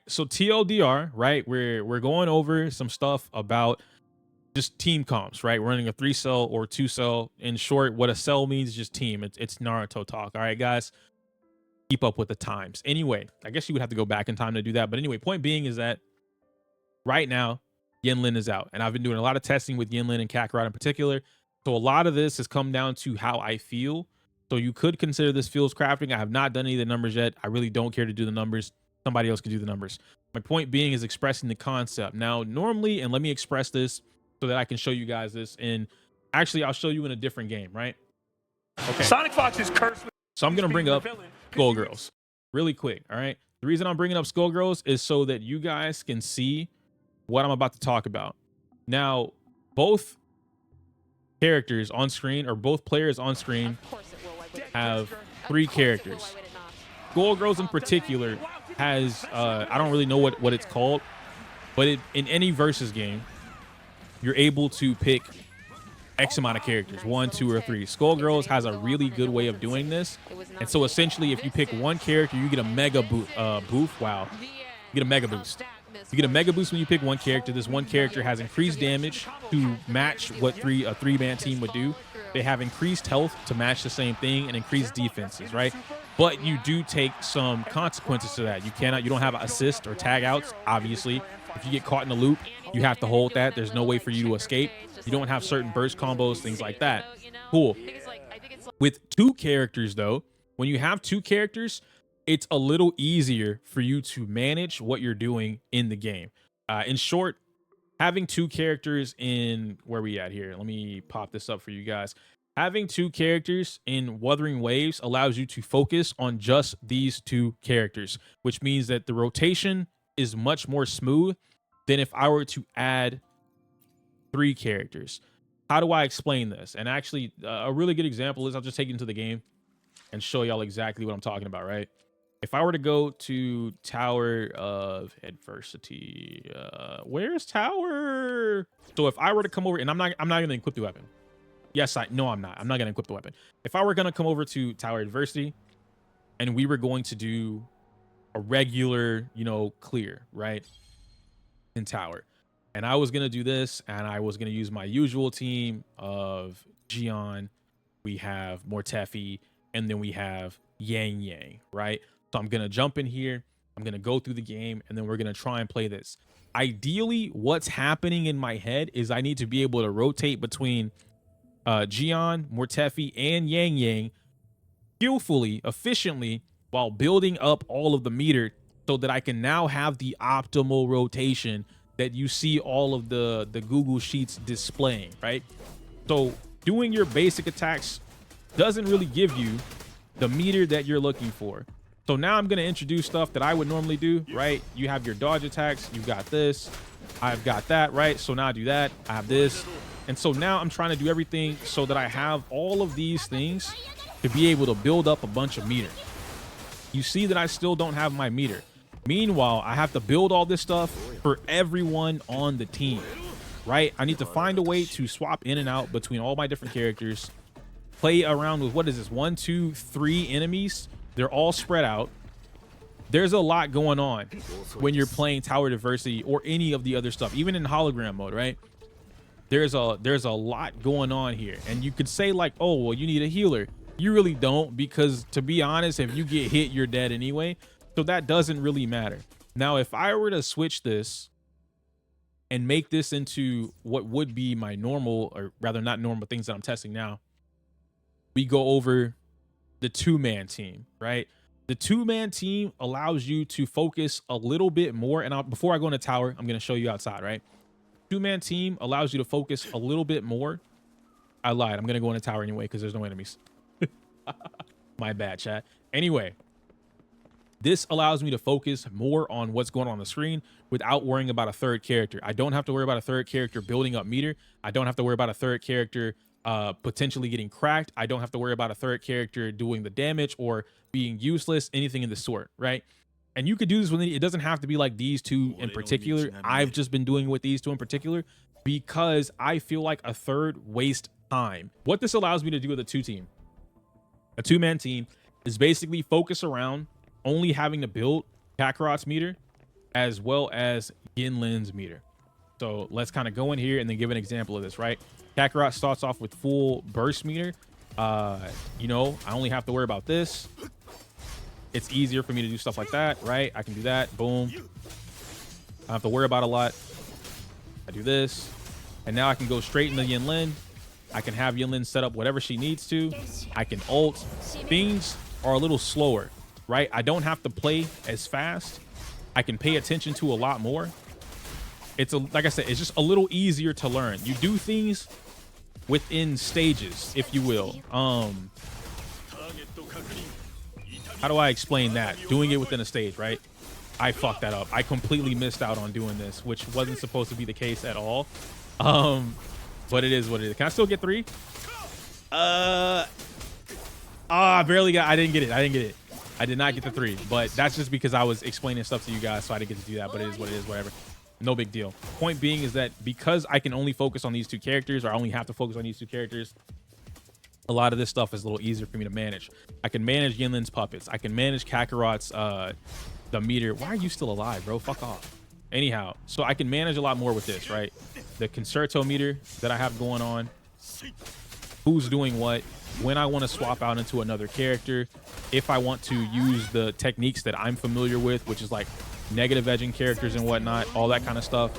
So TLDR, right? We're going over some stuff about just team comps, right? We're running a 3-cell or 2-cell. In short, what a cell means is just team. It's Naruto talk. All right, guys, keep up with the times. Anyway, I guess you would have to go back in time to do that. But anyway, point being is that right now, Yinlin is out. And I've been doing a lot of testing with Yinlin and Kakarot in particular. So a lot of this has come down to how I feel. So you could consider this feels crafting. I have not done any of the numbers yet. I really don't care to do the numbers. Somebody else could do the numbers. My point being is expressing the concept. Now, normally, and let me express this so that I can show you guys this. And actually, I'll show you in a different game, right? Okay. Sonic Fox is cursed. So I'm going to bring up Skullgirls really quick, all right? The reason I'm bringing up Skullgirls is so that you guys can see what I'm about to talk about. Now, both characters on screen, or both players on screen, have 3 characters. Skullgirls in particular has, I don't really know what it's called, but in any versus game, you're able to pick X amount of characters, 1, 2, or 3. Skullgirls has a really good way of doing this. And so essentially, if you pick one character, you get a mega boost. Wow. You get a mega boost. You get a mega boost when you pick one character. This one character has increased damage to match what a 3-man team would do. They have increased health to match the same thing and increased defenses, right? But you do take some consequences to that. You don't have assist or tag outs, obviously. If you get caught in a loop, you have to hold that. There's no way for you to escape. You don't have certain burst combos, things like that. Cool. With 2 characters, though, when you have 2 characters, it's a little easier for you to manage what you're doing in the game. In short, having 2 characters in, where we at here? Let me pop this up for you guys. Having 2 characters in Wuthering Waves allows you to focus on just these 2 characters, which means that the rotation is much more smooth than if I were to add 3 characters. How do I explain this? And actually, a really good example is I'll just take you into the game and show y'all exactly what I'm talking about, right? If I were to go to Tower of Adversity, where's Tower? So if I were to come over, and I'm not gonna equip the weapon. Yes, I'm not gonna equip the weapon. If I were gonna come over to Tower Adversity and we were going to do a regular, clear, right? In Tower. And I was gonna do this, and I was gonna use my usual team of Gion. We have Mortefi, and then we have Yang Yang, right? So I'm going to jump in here. I'm going to go through the game, and then we're going to try and play this. Ideally, what's happening in my head is I need to be able to rotate between Gion, Mortefi, and Yang Yang skillfully, efficiently, while building up all of the meter so that I can now have the optimal rotation that you see all of the Google Sheets displaying, right? So doing your basic attacks doesn't really give you the meter that you're looking for. So now I'm going to introduce stuff that I would normally do, right? You have your dodge attacks. You got this. I've got that, right? So now I do that. I have this. And so now I'm trying to do everything so that I have all of these things to be able to build up a bunch of meter. You see that I still don't have my meter. Meanwhile, I have to build all this stuff for everyone on the team, right? I need to find a way to swap in and out between all my different characters, play around with, what is this, 1, 2, 3 enemies. They're all spread out. There's a lot going on when you're playing Tower Diversity or any of the other stuff, even in hologram mode, right? There's a lot going on here. And you could say like, oh, well, you need a healer. You really don't, because to be honest, if you get hit, you're dead anyway. So that doesn't really matter. Now, if I were to switch this and make this into what would be my normal, or rather not normal, things that I'm testing now, we go over the 2-man team, right? The 2-man team allows you to focus a little bit more. And before I go into Tower, I'm going to show you outside, right? 2-man team allows you to focus a little bit more. I lied. I'm going to go into Tower anyway because there's no enemies. My bad, chat. Anyway, this allows me to focus more on what's going on the screen without worrying about a 3rd character. I don't have to worry about a 3rd character building up meter. I don't have to worry about a 3rd character potentially getting cracked. I don't have to worry about a 3rd character doing the damage or being useless, anything in the sort, right? And you could do this with it doesn't have to be like these 2 in particular. I've just been doing it with these 2 in particular because I feel like a 3rd waste time. What this allows me to do with a 2-man team is basically focus around only having to build Kakarot's meter as well as Yinlin's meter. So let's kind of go in here and then give an example of this, right? Kakarot starts off with full burst meter. You know, I only have to worry about this. It's easier for me to do stuff like that, right? I can do that. Boom. I don't have to worry about a lot. I do this. And now I can go straight into Yinlin. I can have Yinlin set up whatever she needs to. I can ult. Things are a little slower, right? I don't have to play as fast. I can pay attention to a lot more. It's like I said, it's just a little easier to learn. You do things within stages, if you will. How do I explain that? Doing it within a stage, right? I fucked that up. I completely missed out on doing this, which wasn't supposed to be the case at all. But it is what it is. Can I still get 3? I barely got. I didn't get it. I did not get the 3, but that's just because I was explaining stuff to you guys, so I didn't get to do that. But it is what it is. Whatever. No big deal. Point being is that because I can only focus on these 2 characters, or I only have to focus on these 2 characters, a lot of this stuff is a little easier for me to manage. I can manage Yinlin's puppets. I can manage Kakarot's the meter. Why are you still alive, bro? Fuck off. Anyhow, so I can manage a lot more with this, right? The concerto meter that I have going on, who's doing what, when I want to swap out into another character, if I want to use the techniques that I'm familiar with, which is like negative edging characters and whatnot, all that kind of stuff.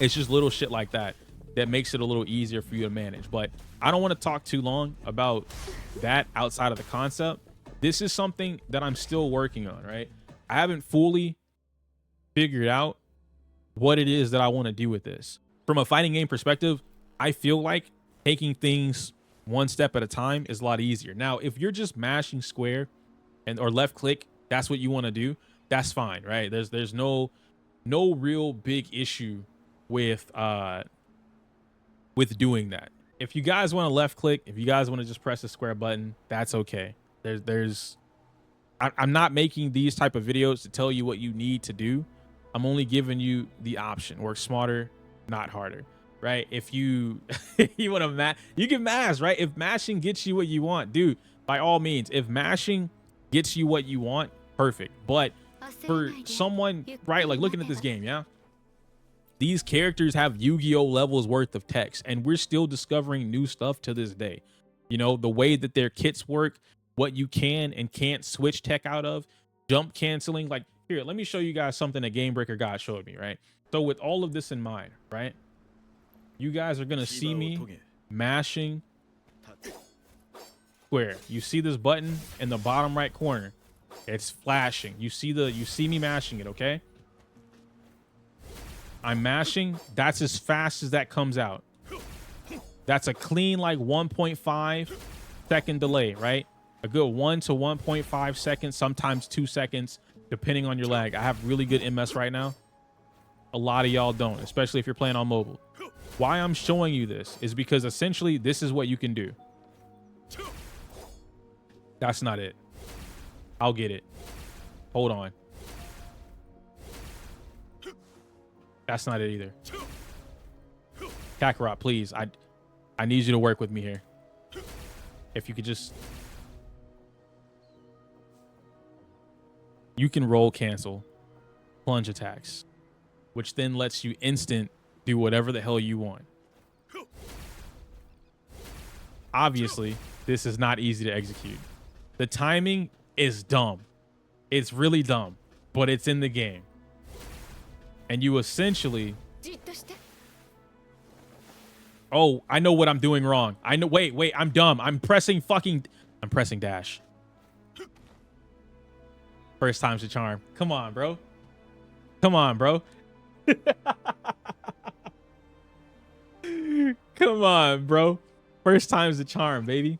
It's just little shit like that that makes it a little easier for you to manage. But I don't want to talk too long about that outside of the concept. This is something that I'm still working on, right? I haven't fully figured out what it is that I want to do with this. From a fighting game perspective, I feel like taking things one step at a time is a lot easier. Now, if you're just mashing square and or left click, that's what you want to do, that's fine, right? There's no real big issue with doing that. If you guys want to left click, if you guys want to just press the square button, that's okay. I'm not making these type of videos to tell you what you need to do. I'm only giving you the option. Work smarter, not harder, right? If you you want to mash, you can mash, right? If mashing gets you what you want, dude, by all means, if mashing gets you what you want, perfect. But for someone, right, like looking at this game, yeah, these characters have Yu-Gi-Oh levels worth of text, and we're still discovering new stuff to this day. You know, the way that their kits work, what you can and can't switch tech out of, jump canceling. Like, here, let me show you guys something that Game Breaker God showed me, right? So with all of this in mind, right, you guys are gonna see me mashing square. You see this button in the bottom right corner, it's flashing. You see me mashing it, okay? I'm mashing. That's as fast as that comes out. That's a clean like 1.5 second delay, right? A good 1 to 1.5 seconds, sometimes 2 seconds, depending on your lag. I have really good MS right now. A lot of y'all don't, especially if you're playing on mobile. Why I'm showing you this is because essentially this is what you can do. That's not it. I'll get it. Hold on. That's not it either. Kakarot, please. I need you to work with me here. If you could just... You can roll cancel plunge attacks, which then lets you instant do whatever the hell you want. Obviously, this is not easy to execute. The timing is dumb. It's really dumb, but it's in the game. And you essentially... Oh, I know what I'm doing wrong. I know. Wait, I'm dumb. I'm pressing dash. First time's the charm. Come on, bro. Come on, bro. Come on, bro. First time's the charm, baby.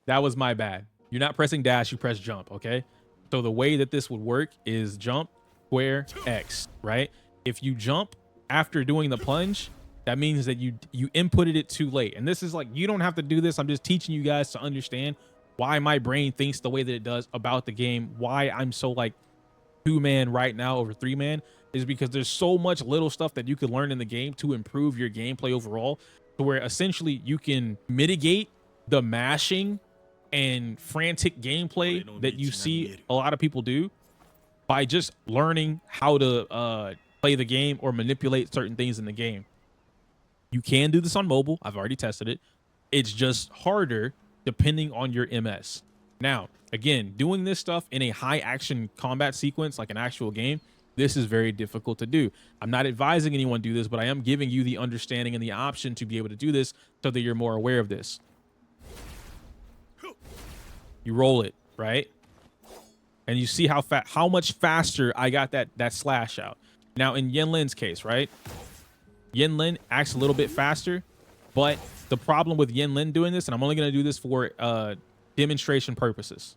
That was my bad. You're not pressing dash, you press jump, okay? So the way that this would work is jump, square, X, right? If you jump after doing the plunge, that means that you inputted it too late. And this is like, you don't have to do this. I'm just teaching you guys to understand why my brain thinks the way that it does about the game. Why I'm so like 2-man right now over 3-man is because there's so much little stuff that you can learn in the game to improve your gameplay overall, to where essentially you can mitigate the mashing and frantic gameplay that you see a lot of people do by just learning how to play the game or manipulate certain things in the game. You can do this on mobile. I've already tested it. It's just harder depending on your MS. Now, again, doing this stuff in a high action combat sequence, like an actual game, this is very difficult to do. I'm not advising anyone do this, but I am giving you the understanding and the option to be able to do this so that you're more aware of this. You roll it, right? And you see how much faster I got that slash out. Now, in Yenlin's case, right? Yenlin acts a little bit faster, but the problem with Yenlin doing this, and I'm only going to do this for demonstration purposes.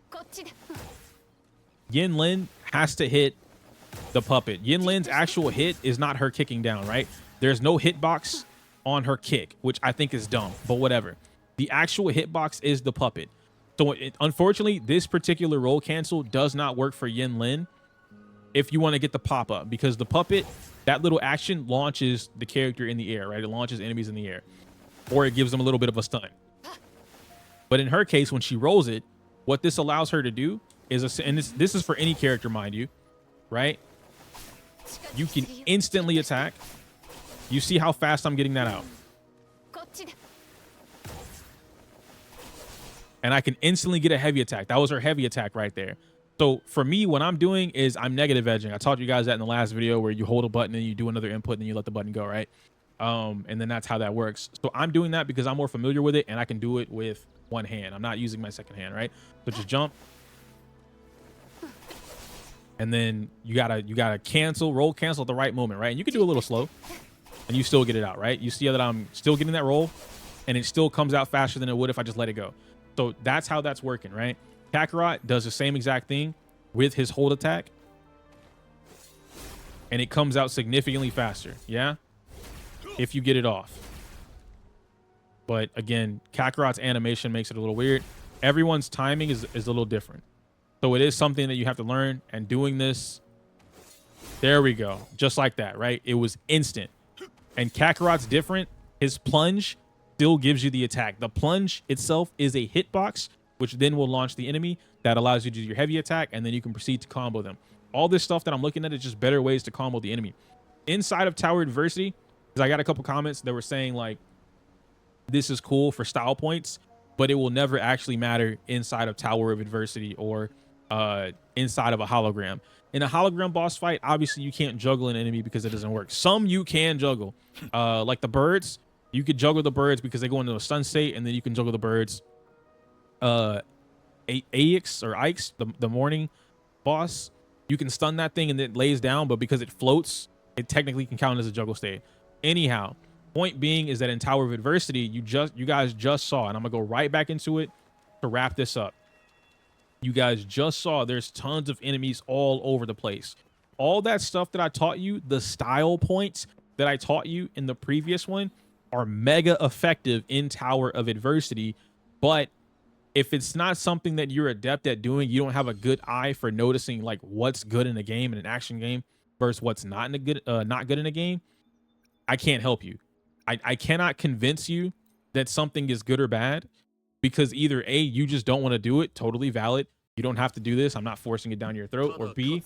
Yenlin has to hit the puppet. Yenlin's actual hit is not her kicking down, right? There's no hitbox on her kick, which I think is dumb, but whatever. The actual hitbox is the puppet. So unfortunately, this particular roll cancel does not work for Yenlin if you want to get the pop-up, because the puppet, that little action launches the character in the air, right? It launches enemies in the air, or it gives them a little bit of a stun. But in her case, when she rolls it, what this allows her to do is, and this is for any character, mind you, right? You can instantly attack. You see how fast I'm getting that out. And I can instantly get a heavy attack. That was her heavy attack right there. So for me, what I'm doing is I'm negative edging. I taught you guys that in the last video, where you hold a button and you do another input and then you let the button go, right? And then that's how that works. So I'm doing that because I'm more familiar with it and I can do it with one hand. I'm not using my second hand, right? So just jump. And then you gotta roll cancel at the right moment, right? And you can do a little slow and you still get it out, right? You see that I'm still getting that roll and it still comes out faster than it would if I just let it go. So that's how that's working, right? Kakarot does the same exact thing with his hold attack, and it comes out significantly faster, yeah? If you get it off. But again, Kakarot's animation makes it a little weird. Everyone's timing is a little different. So it is something that you have to learn, and doing this, there we go. Just like that, right? It was instant. And Kakarot's different. His plunge still gives you the attack. The plunge itself is a hitbox, which then will launch the enemy. That allows you to do your heavy attack, and then you can proceed to combo them. All this stuff that I'm looking at is just better ways to combo the enemy. Inside of Tower Adversity, because I got a couple comments that were saying, like, this is cool for style points, but it will never actually matter inside of Tower of Adversity or inside of a hologram. In a hologram boss fight, obviously you can't juggle an enemy because it doesn't work. Some you can juggle, like the birds. You could juggle the birds because they go into a stun state, and then you can juggle the birds. Aix or Ix, the morning boss, you can stun that thing and it lays down, but because it floats, it technically can count as a juggle state. Anyhow, point being is that in Tower of Adversity, you guys just saw, and I'm gonna go right back into it to wrap this up. You guys just saw there's tons of enemies all over the place. All that stuff that I taught you, the style points that I taught you in the previous one, are mega effective in Tower of Adversity. But if it's not something that you're adept at doing, you don't have a good eye for noticing like what's good in a game, in an action game, versus what's not good in a game, I can't help you. I cannot convince you that something is good or bad, because either A, you just don't want to do it, totally valid. You don't have to do this. I'm not forcing it down your throat. Or B,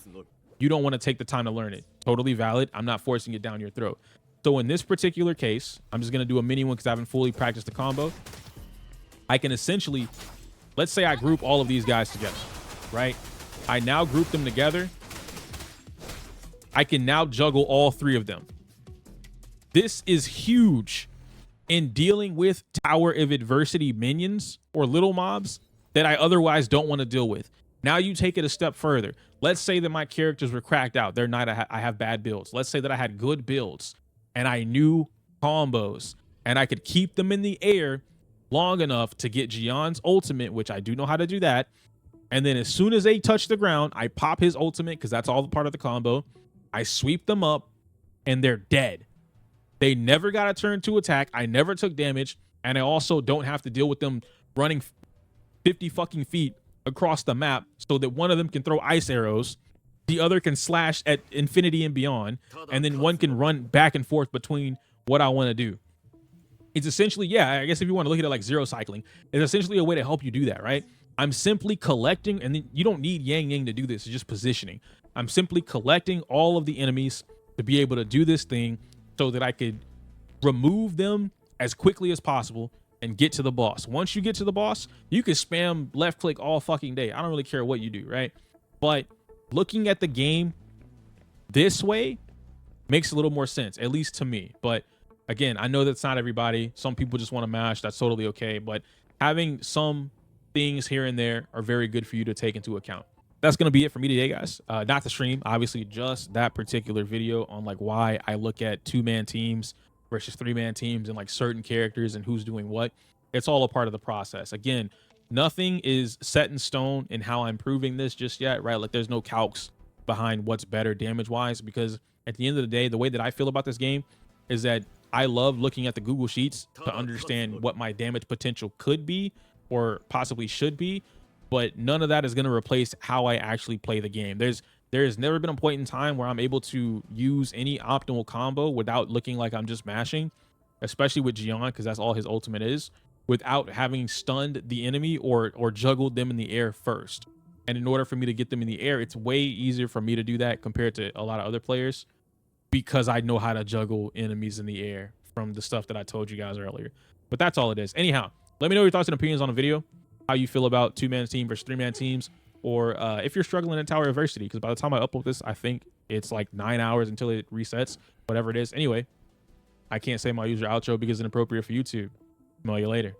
you don't want to take the time to learn it. Totally valid. I'm not forcing it down your throat. So in this particular case, I'm just going to do a mini one because I haven't fully practiced the combo. I can essentially, let's say I group all of these guys together, right? I now group them together. I can now juggle all three of them. This is huge in dealing with Tower of Adversity minions or little mobs that I otherwise don't want to deal with. Now you take it a step further. Let's say that my characters were cracked out. They're not, I have bad builds. Let's say that I had good builds and I knew combos and I could keep them in the air long enough to get Gion's ultimate, which I do know how to do that. And then as soon as they touch the ground, I pop his ultimate because that's all part of the combo. I sweep them up and they're dead. They never got a turn to attack. I never took damage. And I also don't have to deal with them running 50 fucking feet across the map so that one of them can throw ice arrows, the other can slash at infinity and beyond, and then one can run back and forth between what I want to do. It's essentially, yeah, I guess if you want to look at it like zero cycling, it's essentially a way to help you do that, right? I'm simply collecting, and then you don't need Yang Yang to do this. It's just positioning. I'm simply collecting all of the enemies to be able to do this thing so that I could remove them as quickly as possible and get to the boss. Once you get to the boss, you can spam left click all fucking day. I don't really care what you do, right? But looking at the game this way makes a little more sense, at least to me. But again, I know that's not everybody. Some people just want to mash. That's totally okay. But having some things here and there are very good for you to take into account. That's going to be it for me today, guys. Not the stream, obviously, just that particular video on like why I look at 2-man teams versus 3-man teams and like certain characters and who's doing what. It's all a part of the process. Again, nothing is set in stone in how I'm proving this just yet, right? Like there's no calcs behind what's better damage wise, because at the end of the day, the way that I feel about this game is that I love looking at the Google Sheets to understand what my damage potential could be or possibly should be, but none of that is going to replace how I actually play the game. There's never been a point in time where I'm able to use any optimal combo without looking like I'm just mashing, especially with Gion, because that's all his ultimate is, without having stunned the enemy or juggled them in the air first. And in order for me to get them in the air, it's way easier for me to do that compared to a lot of other players, because I know how to juggle enemies in the air from the stuff that I told you guys earlier. But that's all it is. Anyhow, let me know your thoughts and opinions on the video, how you feel about 2-man team versus 3-man teams, or if you're struggling in Tower Adversity, because by the time I upload this, I think it's like 9 hours until it resets, whatever it is. Anyway, I can't say my user outro because it's inappropriate for YouTube. Smell you later.